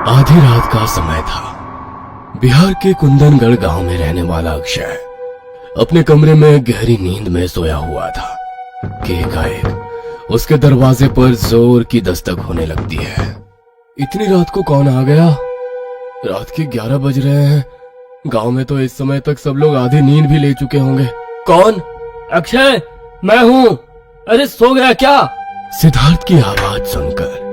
आधी रात का समय था। बिहार के कुंदनगढ़ गांव में रहने वाला अक्षय अपने कमरे में गहरी नींद में सोया हुआ था कि एकाएक उसके दरवाजे पर जोर की दस्तक होने लगती है। इतनी रात को कौन आ गया? रात के 11 बज रहे हैं। गांव में तो इस समय तक सब लोग आधी नींद भी ले चुके होंगे। कौन? अक्षय, मैं हूँ। अरे सो गया क्या? सिद्धार्थ की आवाज सुनकर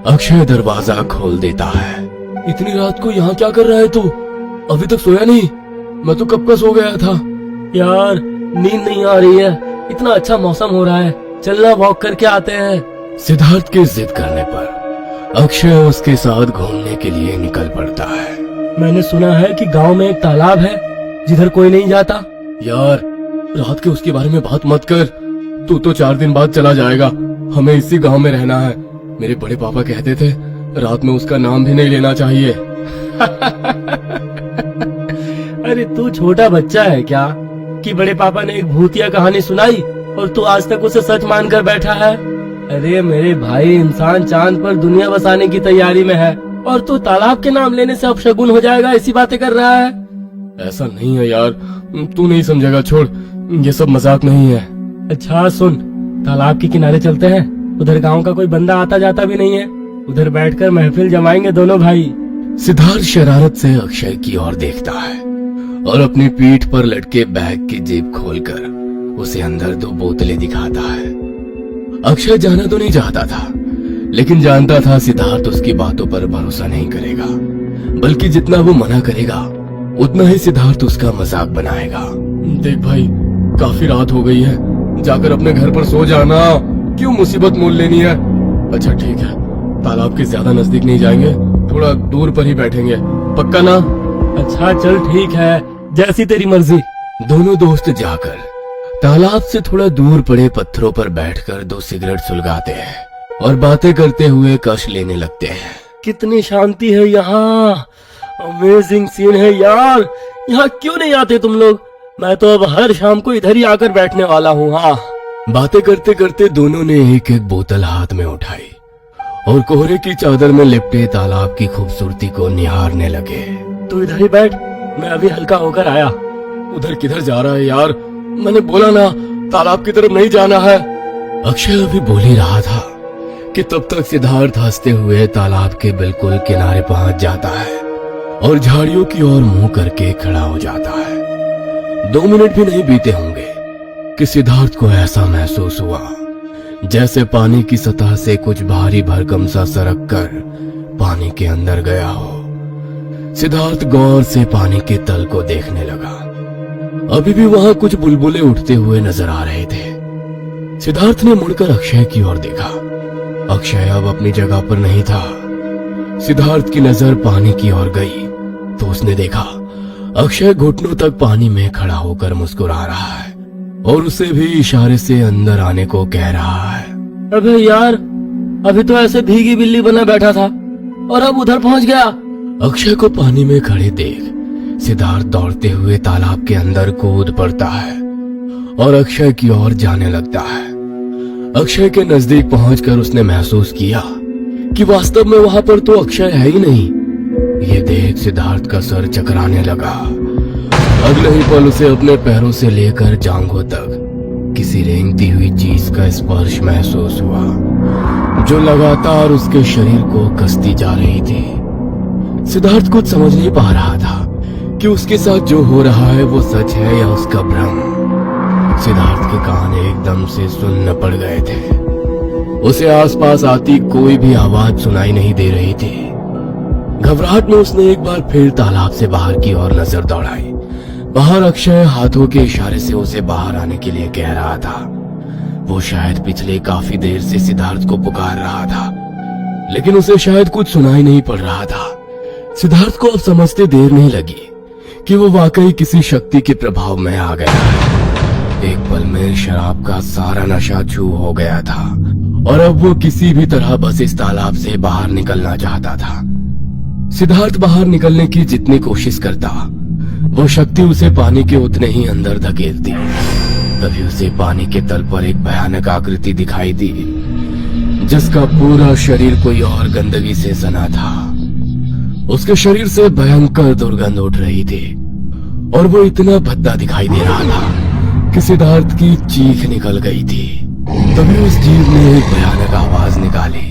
अक्षय दरवाजा खोल देता है। इतनी रात को यहाँ क्या कर रहा है तू? अभी तक सोया नहीं? मैं तो कब का सो गया था। यार नींद नहीं आ रही है, इतना अच्छा मौसम हो रहा है, चलना वॉक करके आते हैं। सिद्धार्थ के जिद करने पर अक्षय उसके साथ घूमने के लिए निकल पड़ता है। मैंने सुना है कि गांव में एक तालाब है जिधर कोई नहीं जाता। यार रात के उसके बारे में बात मत कर। तू तो 4 दिन बाद चला जाएगा। हमें इसी गांव में रहना है। मेरे बड़े पापा कहते थे रात में उसका नाम भी नहीं लेना चाहिए। अरे तू छोटा बच्चा है क्या कि बड़े पापा ने एक भूतिया कहानी सुनाई और तू आज तक उसे सच मानकर बैठा है? अरे मेरे भाई, इंसान चांद पर दुनिया बसाने की तैयारी में है और तू तालाब के नाम लेने से अपशगुन हो जाएगा ऐसी बातें कर रहा है। ऐसा नहीं है यार, तू नहीं समझेगा। छोड़, ये सब मजाक नहीं है। अच्छा सुन, तालाब के किनारे चलते हैं। उधर गांव का कोई बंदा आता जाता भी नहीं है। उधर बैठकर महफिल जमाएंगे दोनों भाई। सिद्धार्थ शरारत से अक्षय की ओर देखता है और अपनी पीठ पर लटके बैग की जेब खोलकर उसे अंदर 2 बोतलें दिखाता है। अक्षय जाना तो नहीं चाहता था, लेकिन जानता था सिद्धार्थ उसकी बातों पर भरोसा नहीं करेगा, बल्कि जितना वो मना करेगा उतना ही सिद्धार्थ उसका मजाक बनाएगा। देख भाई, काफी रात हो गई है, जाकर अपने घर पर सो जाना। क्यों मुसीबत मोल लेनी है? अच्छा ठीक है, तालाब के ज्यादा नजदीक नहीं जाएंगे, थोड़ा दूर पर ही बैठेंगे, पक्का ना? अच्छा चल ठीक है, जैसी तेरी मर्जी। दोनों दोस्त जाकर तालाब से थोड़ा दूर पड़े पत्थरों पर बैठकर 2 सिगरेट सुलगाते हैं और बातें करते हुए कश लेने लगते हैं। कितनी शांति है यहाँ, अमेजिंग सीन है यार। यहाँ क्यों नहीं आते तुम लोग? मैं तो अब हर शाम को इधर ही आकर बैठने वाला हूँ। हाँ, बातें करते करते दोनों ने एक एक बोतल हाथ में उठाई और कोहरे की चादर में लिपटे तालाब की खूबसूरती को निहारने लगे। तू इधर ही बैठ, मैं अभी हल्का होकर आया। उधर किधर जा रहा है यार? मैंने बोला ना, तालाब की तरफ नहीं जाना है। अक्षय अभी बोल ही रहा था कि तब तक सिद्धार्थ हंसते हुए तालाब के बिल्कुल किनारे पहुंच जाता है और झाड़ियों की ओर मुंह करके खड़ा हो जाता है। 2 मिनट भी नहीं बीते होंगे कि सिद्धार्थ को ऐसा महसूस हुआ जैसे पानी की सतह से कुछ भारी भरकम सा सरक कर पानी के अंदर गया हो। सिद्धार्थ गौर से पानी के तल को देखने लगा। अभी भी वहां कुछ बुलबुले उठते हुए नजर आ रहे थे। सिद्धार्थ ने मुड़कर अक्षय की ओर देखा। अक्षय अब अपनी जगह पर नहीं था। सिद्धार्थ की नजर पानी की ओर गई तो उसने देखा अक्षय घुटनों तक पानी में खड़ा होकर मुस्कुरा रहा है और उसे भी इशारे से अंदर आने को कह रहा है। अबे यार, अभी तो ऐसे भीगी बिल्ली बना बैठा था और अब उधर पहुंच गया। अक्षय को पानी में खड़े देख सिद्धार्थ दौड़ते हुए तालाब के अंदर कूद पड़ता है और अक्षय की ओर जाने लगता है। अक्षय के नजदीक पहुंचकर उसने महसूस किया कि वास्तव में वहां पर तो अक्षय है ही नहीं। ये देख सिद्धार्थ का सर चकराने लगा। अगले ही पल उसे अपने पैरों से लेकर जांघों तक किसी रेंगती हुई चीज का स्पर्श महसूस हुआ जो लगातार उसके शरीर को कसती जा रही थी। सिद्धार्थ कुछ समझ नहीं पा रहा था कि उसके साथ जो हो रहा है वो सच है या उसका भ्रम। सिद्धार्थ के कान एकदम से सुन्न पड़ गए थे। उसे आसपास आती कोई भी आवाज सुनाई नहीं दे रही थी। घबराहट में उसने एक बार फिर तालाब से बाहर की ओर नजर दौड़ाई। बाहर अक्षय हाथों के इशारे से उसे बाहर आने के लिए कह रहा था। वो शायद पिछले काफी देर से सिद्धार्थ को पुकार रहा था, लेकिन उसे शायद कुछ सुनाई नहीं पड़ रहा था। सिद्धार्थ को अब समझते देर नहीं लगी कि वो वाकई किसी शक्ति के प्रभाव में आ गया है। एक पल में शराब का सारा नशा छू हो गया था और अब वो किसी भी तरह बस इस तालाब से बाहर निकलना चाहता था। सिद्धार्थ बाहर निकलने की जितनी कोशिश करता, वो शक्ति उसे पानी के उतने ही अंदर धकेलती। तभी उसे पानी के तल पर एक भयानक आकृति दिखाई दी, जिसका पूरा शरीर कोई और गंदगी से सना था। उसके शरीर से भयंकर दुर्गंध उठ रही थी और वो इतना भद्दा दिखाई दे रहा था कि सिद्धार्थ की चीख निकल गई थी। तभी उस जीव ने एक भयानक आवाज निकाली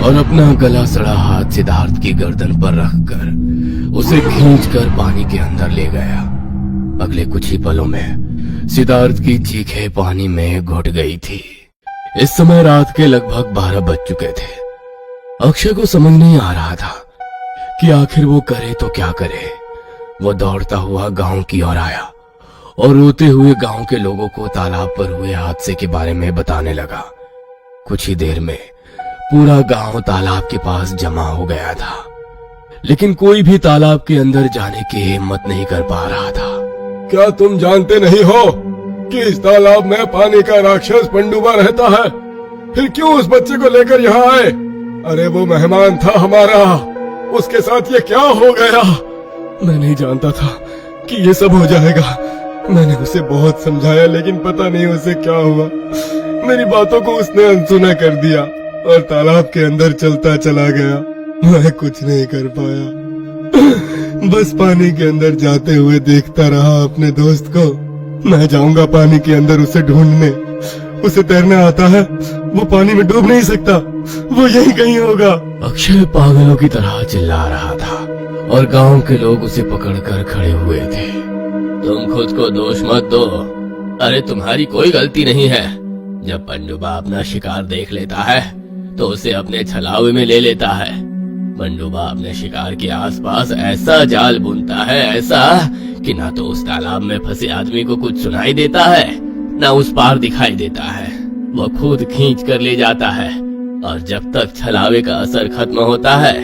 और अपना गला सड़ा हाथ सिद्धार्थ की गर्दन पर रखकर उसे खींचकर पानी के अंदर ले गया। अगले कुछ ही पलों में सिद्धार्थ की चीखें पानी में घुट गई थी। इस समय रात के लगभग 12 बज चुके थे। अक्षय को समझ नहीं आ रहा था कि आखिर वो करे तो क्या करे। वो दौड़ता हुआ गांव की ओर आया और रोते हुए गांव के लोगों को तालाब पर हुए हादसे के बारे में बताने लगा। कुछ ही देर में पूरा गांव तालाब के पास जमा हो गया था, लेकिन कोई भी तालाब के अंदर जाने की हिम्मत नहीं कर पा रहा था। क्या तुम जानते नहीं हो कि इस तालाब में पानी का राक्षस पंडुबा रहता है? फिर क्यों उस बच्चे को लेकर यहाँ आए? अरे वो मेहमान था हमारा, उसके साथ ये क्या हो गया? मैं नहीं जानता था कि ये सब हो जाएगा। मैंने उसे बहुत समझाया लेकिन पता नहीं उसे क्या हुआ। मेरी बातों को उसने अनसुना कर दिया और तालाब के अंदर चलता चला गया। मैं कुछ नहीं कर पाया, बस पानी के अंदर जाते हुए देखता रहा अपने दोस्त को। मैं जाऊंगा पानी के अंदर उसे ढूंढने। उसे तैरना आता है, वो पानी में डूब नहीं सकता, वो यहीं कहीं होगा। अक्षय पागलों की तरह चिल्ला रहा था और गांव के लोग उसे पकड़कर खड़े हुए थे। तुम खुद को दोष मत दो, अरे तुम्हारी कोई गलती नहीं है। जब पंडुबा अपना शिकार देख लेता है तो उसे अपने छलावे में ले लेता है। पंडुबा अपने शिकार के आसपास ऐसा जाल बुनता है, ऐसा कि ना तो उस तालाब में फंसे आदमी को कुछ सुनाई देता है, ना उस पार दिखाई देता है। वो खुद खींच कर ले जाता है और जब तक छलावे का असर खत्म होता है,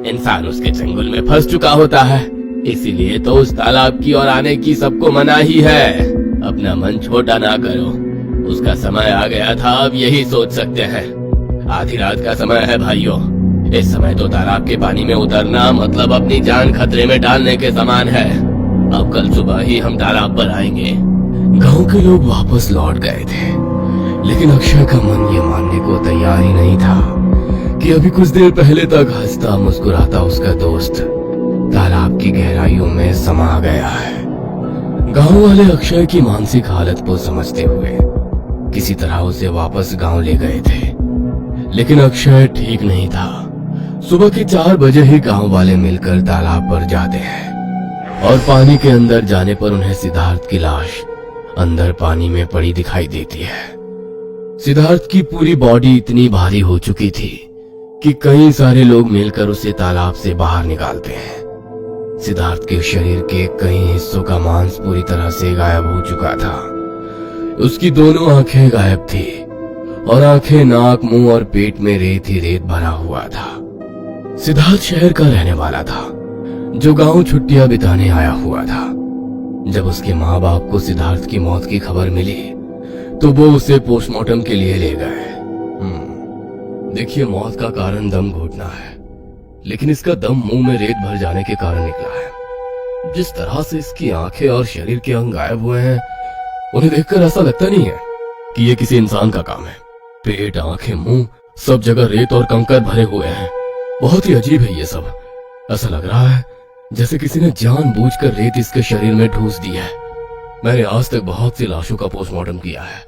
इंसान उसके चंगुल में फंस चुका होता है। इसीलिए तो उस तालाब की ओर आने की सबको मनाही है। अपना मन छोटा ना करो, उसका समय आ गया था, अब यही सोच सकते हैं। आधी रात का समय है भाइयों, इस समय तो तालाब के पानी में उतरना मतलब अपनी जान खतरे में डालने के समान है। अब कल सुबह ही हम तालाब पर आएंगे। गांव के लोग वापस लौट गए थे, लेकिन अक्षय का मन ये मानने को तैयार ही नहीं था कि अभी कुछ देर पहले तक हंसता मुस्कुराता उसका दोस्त तालाब की गहराइयों में समा गया है। गांव वाले अक्षय की मानसिक हालत को समझते हुए किसी तरह उसे वापस गांव ले गए थे, लेकिन अक्षय ठीक नहीं था। सुबह के 4 बजे ही गांव वाले मिलकर तालाब पर जाते हैं और पानी के अंदर जाने पर उन्हें सिद्धार्थ की लाश अंदर पानी में पड़ी दिखाई देती है। सिद्धार्थ की पूरी बॉडी इतनी भारी हो चुकी थी कि कई सारे लोग मिलकर उसे तालाब से बाहर निकालते हैं। सिद्धार्थ के शरीर के कई हिस्सों का मांस पूरी तरह से गायब हो चुका था। उसकी दोनों आंखें गायब थी और आंखें, नाक, मुंह और पेट में रेत ही रेत भरा हुआ था। सिद्धार्थ शहर का रहने वाला था जो गांव छुट्टियां बिताने आया हुआ था। जब उसके माँ बाप को सिद्धार्थ की मौत की खबर मिली तो वो उसे पोस्टमार्टम के लिए ले गए। देखिए, मौत का कारण दम घुटना है, लेकिन इसका दम मुंह में रेत भर जाने के कारण निकला है। जिस तरह से इसकी आंखें और शरीर के अंग गायब हुए हैं, उन्हें देखकर ऐसा लगता नहीं है कि ये किसी इंसान का काम है। पेट, आंखें, मुंह, सब जगह रेत और कंकर भरे हुए हैं। बहुत ही अजीब है ये सब। ऐसा लग रहा है जैसे किसी ने जानबूझकर रेत इसके शरीर में ठूस दी है। मैंने आज तक बहुत सी लाशों का पोस्टमार्टम किया है,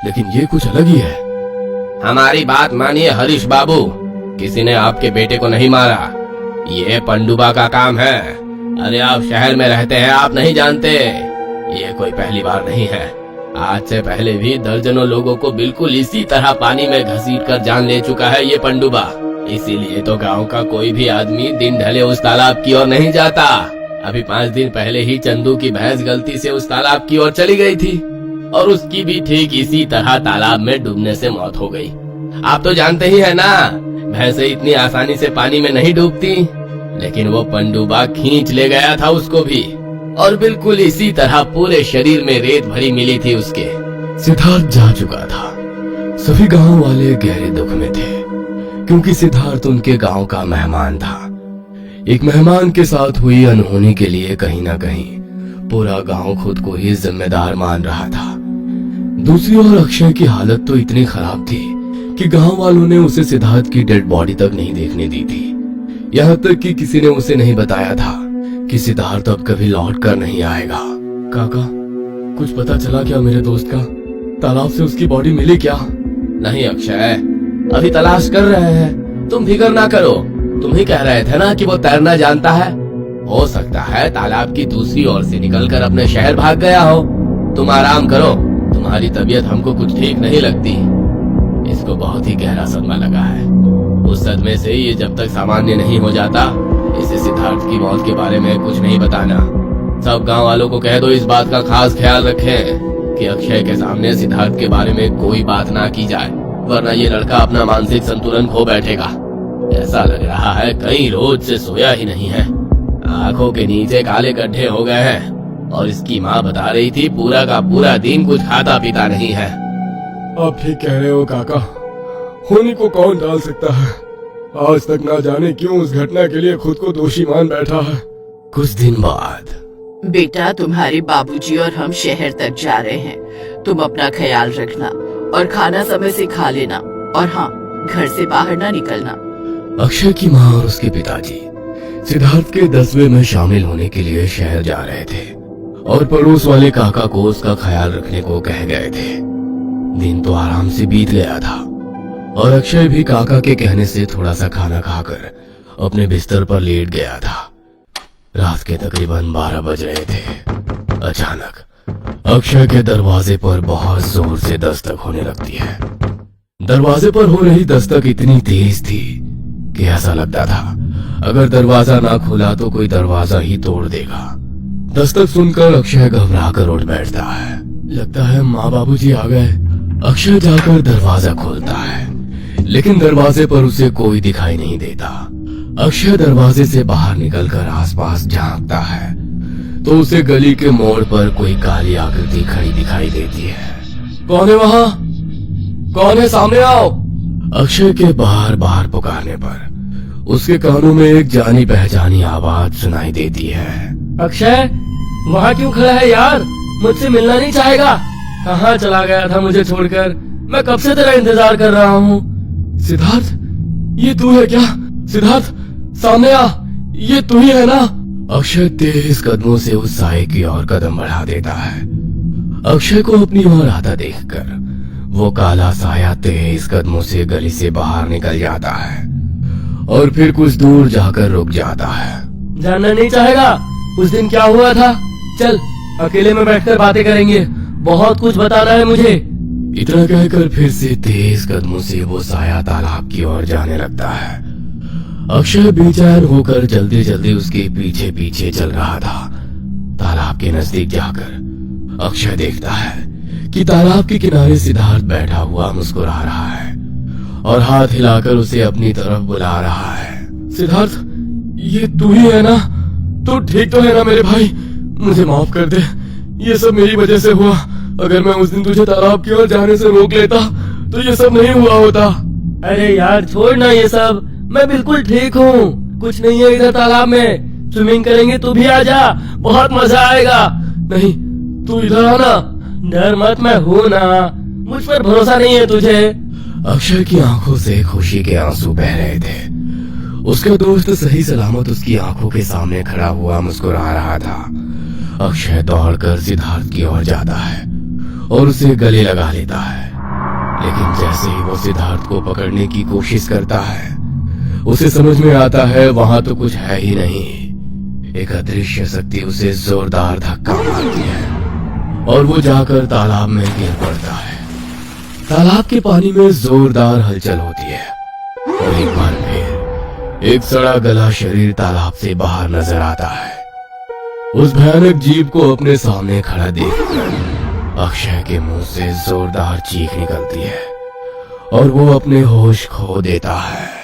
लेकिन ये कुछ अलग ही है। हमारी बात मानिए हरीश बाबू, किसी ने आपके बेटे को नहीं मारा, ये पंडुबा का काम है। अरे आप शहर में रहते हैं, आप नहीं जानते, ये कोई पहली बार नहीं है। आज से पहले भी दर्जनों लोगों को बिल्कुल इसी तरह पानी में घसीट कर जान ले चुका है ये पंडुबा। इसीलिए तो गांव का कोई भी आदमी दिन ढले उस तालाब की ओर नहीं जाता। अभी 5 दिन पहले ही चंदू की भैंस गलती से उस तालाब की ओर चली गई थी और उसकी भी ठीक इसी तरह तालाब में डूबने से मौत हो गई। आप तो जानते ही है ना, भैंसे इतनी आसानी से पानी में नहीं डूबती, लेकिन वो पंडुबा खींच ले गया था उसको भी, और बिल्कुल इसी तरह पूरे शरीर में रेत भरी मिली थी उसके। सिद्धार्थ जा चुका था। सभी गांव वाले गहरे दुख में थे, क्योंकि सिद्धार्थ उनके गांव का मेहमान था। एक मेहमान के साथ हुई अनहोनी के लिए कहीं ना कहीं पूरा गांव खुद को ही जिम्मेदार मान रहा था। दूसरी ओर अक्षय की हालत तो इतनी खराब थी कि गांव वालों ने उसे सिद्धार्थ की डेड बॉडी तक नहीं देखने दी थी, यहाँ तक कि किसी ने उसे नहीं बताया था कि सिद्धार्थ अब कभी लौट कर नहीं आएगा। काका, कुछ पता चला क्या मेरे दोस्त का? तालाब से उसकी बॉडी मिली क्या? नहीं अक्षय, अभी तलाश कर रहे हैं, तुम फिक्र ना करो। तुम ही कह रहे थे ना कि वो तैरना जानता है। हो सकता है तालाब की दूसरी ओर से निकलकर अपने शहर भाग गया हो। तुम आराम करो, तुम्हारी तबीयत हमको कुछ ठीक नहीं लगती। इसको बहुत ही गहरा सदमा लगा है। उस सदमे से ये जब तक सामान्य नहीं हो जाता, इसे सिद्धार्थ की मौत के बारे में कुछ नहीं बताना। सब गांव वालों को कह दो इस बात का खास ख्याल रखें कि अक्षय के सामने सिद्धार्थ के बारे में कोई बात ना की जाए, वरना ये लड़का अपना मानसिक संतुलन खो बैठेगा। ऐसा लग रहा है कई रोज से सोया ही नहीं है। आंखों के नीचे काले गड्ढे हो गए हैं और इसकी माँ बता रही थी पूरा का पूरा दिन कुछ खाता पीता नहीं है। आप ठीक कह रहे हो काका, होनी को कौन डाल सकता है। आज तक ना जाने क्यों उस घटना के लिए खुद को दोषी मान बैठा है। कुछ दिन बाद बेटा, तुम्हारे बाबूजी और हम शहर तक जा रहे हैं। तुम अपना ख्याल रखना और खाना समय से खा लेना, और हाँ, घर से बाहर ना निकलना। अक्षय की माँ और उसके पिताजी सिद्धार्थ के 10वें में शामिल होने के लिए शहर जा रहे थे और पड़ोस वाले काका को उसका ख्याल रखने को कह गए थे। दिन तो आराम से बीत गया था और अक्षय भी काका के कहने से थोड़ा सा खाना खाकर अपने बिस्तर पर लेट गया था। रात के तकरीबन 12 बज रहे थे। अचानक अक्षय के दरवाजे पर बहुत जोर से दस्तक होने लगती है। दरवाजे पर हो रही दस्तक इतनी तेज थी कि ऐसा लगता था अगर दरवाजा ना खुला तो कोई दरवाजा ही तोड़ देगा। दस्तक सुनकर अक्षय घबरा कर उठ बैठता है। लगता है माँ बाबूजी आ गए। अक्षय जाकर दरवाजा खोलता है, लेकिन दरवाजे पर उसे कोई दिखाई नहीं देता। अक्षय दरवाजे से बाहर निकलकर आसपास झांकता है तो उसे गली के मोड़ पर कोई काली आकृति खड़ी दिखाई देती है। कौन है वहाँ? कौन है? सामने आओ। अक्षय के बार बार पुकारने पर उसके कानों में एक जानी पहचानी आवाज सुनाई देती है। अक्षय, वहाँ क्यों खड़ा है यार? मुझसे मिलना नहीं चाहेगा? कहाँ चला गया था मुझे छोड़कर? मैं कब से तेरा इंतजार कर रहा हूँ। सिद्धार्थ, ये तू है क्या? सिद्धार्थ, सामने आ, ये तू ही है ना? अक्षय तेज कदमों से उस साए की ओर कदम बढ़ा देता है। अक्षय को अपनी ओर आता देखकर वो काला साया तेज कदमों से गली से बाहर निकल जाता है और फिर कुछ दूर जाकर रुक जाता है। जानना नहीं चाहेगा उस दिन क्या हुआ था? चल, अकेले में बैठकर बातें करेंगे, बहुत कुछ बताना है मुझे। इतना कहकर फिर से तेज कदमों से वो साया तालाब की ओर जाने लगता है। अक्षय बेचैन होकर जल्दी जल्दी उसके पीछे पीछे चल रहा था। तालाब के नजदीक जाकर अक्षय देखता है कि तालाब के किनारे सिद्धार्थ बैठा हुआ मुस्कुरा रहा है और हाथ हिलाकर उसे अपनी तरफ बुला रहा है। सिद्धार्थ, ये तू ही है ना? तू ठीक तो है ना मेरे भाई? मुझे माफ कर दे, ये सब मेरी वजह से हुआ। अगर मैं उस दिन तुझे तालाब की ओर जाने से रोक लेता तो ये सब नहीं हुआ होता। अरे यार छोड़ ना ये सब, मैं बिल्कुल ठीक हूँ। कुछ नहीं है इधर तालाब में, स्विमिंग करेंगे, तू भी आ जा, बहुत मजा आएगा। नहीं, तू इधर आना। डर मत, मैं हूँ ना, मुझ पर भरोसा नहीं है तुझे? अक्षय की आंखों से खुशी के आंसू बह रहे थे। उसका दोस्त सही सलामत उसकी आंखों के सामने खड़ा हुआ मुस्कुरा रहा था। अक्षय दौड़कर सिद्धार्थ की ओर जाता है और उसे गले लगा लेता है, लेकिन जैसे ही वो सिद्धार्थ को पकड़ने की कोशिश करता है उसे समझ में आता है वहां तो कुछ है ही नहीं। एक अदृश्य शक्ति उसे जोरदार धक्का मारती है और वो जाकर तालाब में गिर पड़ता है। तालाब के पानी में जोरदार हलचल होती है और एक बार फिर एक सड़ा गला शरीर तालाब से बाहर नजर आता है। उस भयानक जीव को अपने सामने खड़ा देखकर अक्षय के मुंह से जोरदार चीख निकलती है और वो अपने होश खो देता है।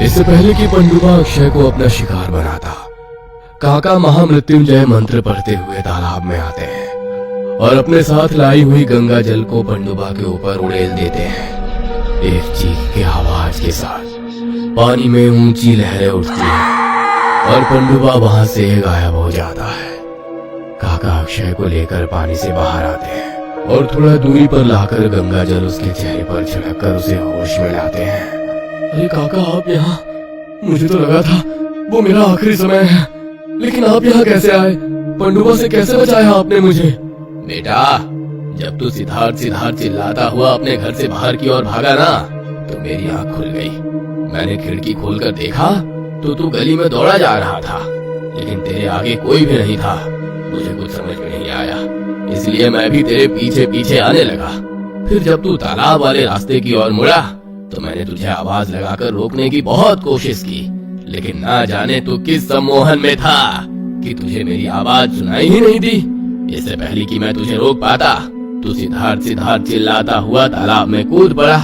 इससे पहले कि पंडुबा अक्षय को अपना शिकार बनाता, काका महामृत्युंजय मंत्र पढ़ते हुए तालाब में आते हैं और अपने साथ लाई हुई गंगा जल को पंडुबा के ऊपर उड़ेल देते हैं। एक चीख की आवाज के साथ पानी में ऊंची लहरें उठती हैं और पंडुबा वहां से गायब हो जाता है। काका अक्षय को लेकर पानी से बाहर आते हैं और थोड़ा दूरी पर लाकर गंगा जल उसके चेहरे पर छिड़क कर उसे होश में लाते हैं। अरे काका, आप यहाँ? मुझे तो लगा था वो मेरा आखिरी समय है, लेकिन आप यहाँ कैसे आए? पंडुबा से कैसे बचाया आपने मुझे? बेटा, जब तू सिद्धार्थ सिद्धार्थ चिल्लाता हुआ अपने घर से बाहर की ओर भागा ना, तो मेरी आंख खुल गई। मैंने खिड़की खोलकर देखा तो तू गली में दौड़ा जा रहा था, लेकिन तेरे आगे कोई भी नहीं था। मुझे कुछ समझ में नहीं आया, इसलिए मैं भी तेरे पीछे पीछे आने लगा। फिर जब तू तालाब वाले रास्ते की ओर मुड़ा तो मैंने तुझे आवाज लगाकर रोकने की बहुत कोशिश की, लेकिन ना जाने तू किस सम्मोहन में था कि तुझे मेरी आवाज सुनाई ही नहीं दी। इससे पहले कि मैं तुझे रोक पाता, तू सिद्धार्थ सिद्धार्थ चिल्लाता हुआ तालाब में कूद पड़ा।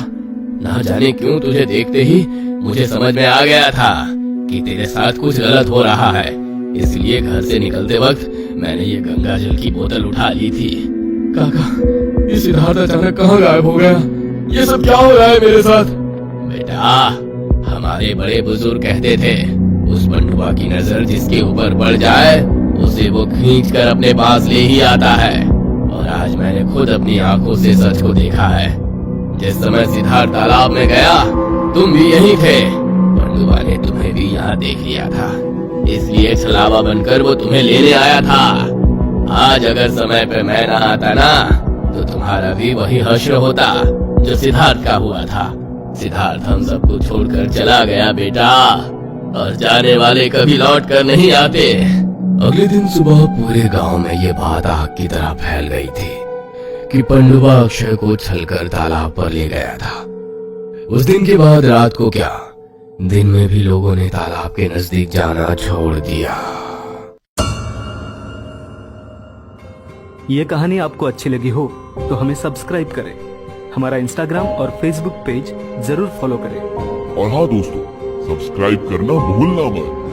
ना जाने क्यों तुझे देखते ही मुझे समझ में आ गया था कि तेरे साथ कुछ गलत हो रहा है, इसलिए घर से निकलते वक्त मैंने ये गंगा जल की बोतल उठा ली थी। काका, ये सिद्धार्थ अचानक कहाँ गायब हो गया? ये सब क्या हो रहा है मेरे साथ? बेटा, हमारे बड़े बुजुर्ग कहते थे, उस पंडुबा की नजर जिसके ऊपर पड़ जाए उसे वो खींच कर अपने पास ले ही आता है। और आज मैंने खुद अपनी आंखों से सच को देखा है। जिस समय सिद्धार्थ तालाब में गया तुम भी यहीं थे। पंडुबा ने तुम्हें भी यहाँ देख लिया था, इसलिए छलावा बनकर वो तुम्हें लेने आया था। आज अगर समय पे मैं ना आता ना, तो तुम्हारा भी वही हश्र होता जो सिद्धार्थ का हुआ था। सिद्धार्थ हम सबको छोड़कर चला गया बेटा, और जाने वाले कभी लौट कर नहीं आते। अगले दिन सुबह पूरे गांव में ये बात आग की तरह फैल गई थी कि पंडुबा अक्षय को छलकर तालाब पर ले गया था। उस दिन के बाद रात को क्या, दिन में भी लोगों ने तालाब के नजदीक जाना छोड़ दिया। ये कहानी आपको अच्छी लगी हो तो हमें सब्सक्राइब करें, हमारा इंस्टाग्राम और फेसबुक पेज जरूर फॉलो करें। और हाँ दोस्तों, सब्सक्राइब करना भूलना मत।